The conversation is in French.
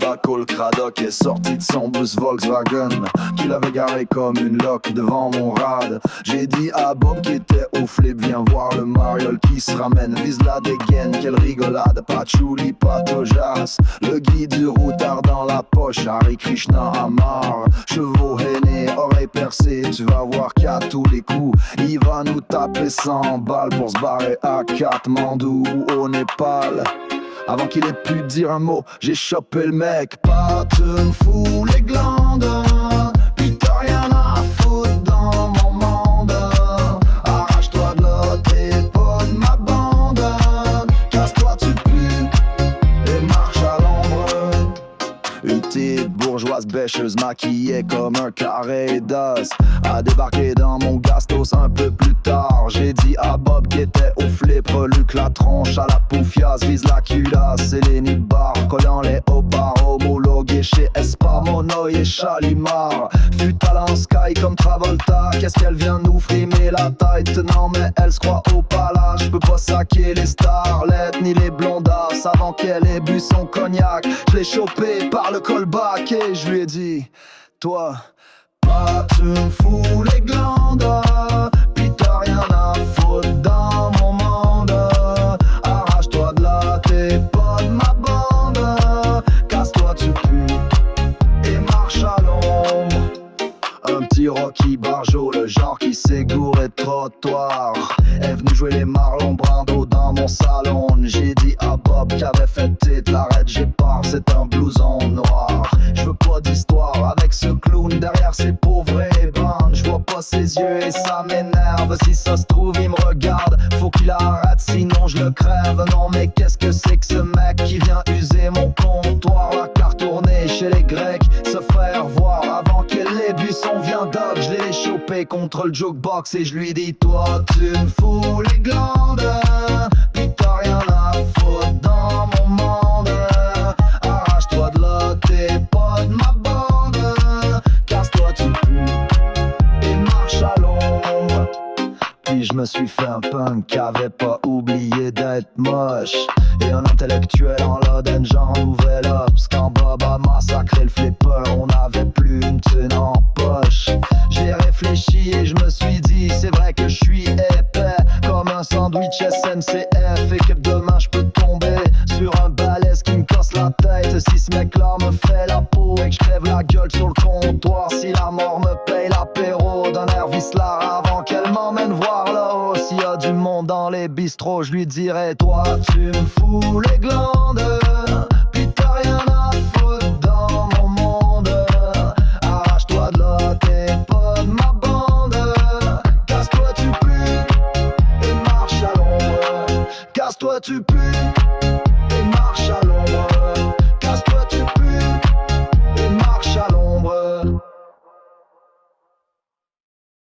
Tabaco, le cradoc est sorti de son bus Volkswagen qu'il avait garé comme une loque devant mon rad. J'ai dit à Bob qui était au flip, viens voir le mariole qui se ramène. Vise la dégaine, quelle rigolade, pas chouli, pas tojas. Le guide du routard dans la poche, Hare Krishna Amar. Chevaux aînés, oreilles percées, tu vas voir qu'à tous les coups il va nous taper 100 balles pour se barrer à Katmandou ou au Népal. Avant qu'il ait pu dire un mot, j'ai chopé le mec. Pas te me fous les glandes, puis t'as rien à foutre dans mon monde. Arrache-toi de là, t'es pas de ma bande. Casse-toi, tu pues, et marche à l'ombre. Une petite bourgeoise bêcheuse maquillée comme un carré d'os a débarqué dans mon gastos un peu plus tard. J'ai dit à Bob qui était au flip, reluque la tronche à la poufiasse, vise la culasse et les nids de bar, collant les hauts bars homologués chez Espa, Monoï et Chalimar. Fut talent sky comme Travolta, qu'est-ce qu'elle vient nous frimer la tête? Non mais elle se croit au palace, j'peux pas saquer les starlettes ni les blondasses avant qu'elle ait bu son cognac. Je l'ai chopé par le callback et je lui ai dit, toi, pas tu me fous les glandes, pis t'as rien à foutre dans mon monde. Arrache-toi de là, t'es pas de ma bande. Casse-toi, tu pues, et marche à l'ombre. Un petit Rocky Barjo, le genre qui s'est gouré de trottoir, est venu jouer les Marlon Brando dans mon salon. J'ai dit à Bob qu'avait fait tête l'arrête, j'ai peur, c'est un blouson noir. Je veux pas d'histoire avec ce clown derrière ses pauvres bandes. Je vois pas ses yeux et ça m'énerve. Si ça se trouve il me regarde, faut qu'il arrête sinon je le crève. Non mais qu'est-ce que c'est que ce mec qui vient user mon comptoir? La carte tournée chez les Grecs, se faire voir avant qu'elle ait bu son viandoc. Je l'ai chopé contre le jukebox et je lui dis, toi tu me fous les glandes, pis t'as rien à foutre dans mon monde. Arrache-toi de là, t'es pas de ma bande. Casse-toi, tu pues, et marche à l'ombre. Puis je me suis fait un punk qui avait pas oublié d'être moche, et un intellectuel en Loden, genre nouvel ops. Quand Bob a massacré le flipper, on avait plus une thune en poche. J'ai réfléchi et je me suis dit, c'est vrai que je suis épais comme un sandwich SNCF, et que demain je peux tomber sur un balèze qui me casse la tête. Si ce mec là me fait la peau et que je crève la gueule sur le comptoir, si la mort me paye l'apéro d'un air vicelard avant qu'elle m'emmène voir là-haut. S'il y a du monde dans les bistrots, je lui dirai, toi tu me fous les glandes, pis t'as rien à foutre dans mon monde. Arrache-toi de là, t'es pas de ma bande. Casse-toi, tu pues, et marche à l'ombre. Casse-toi, tu pues.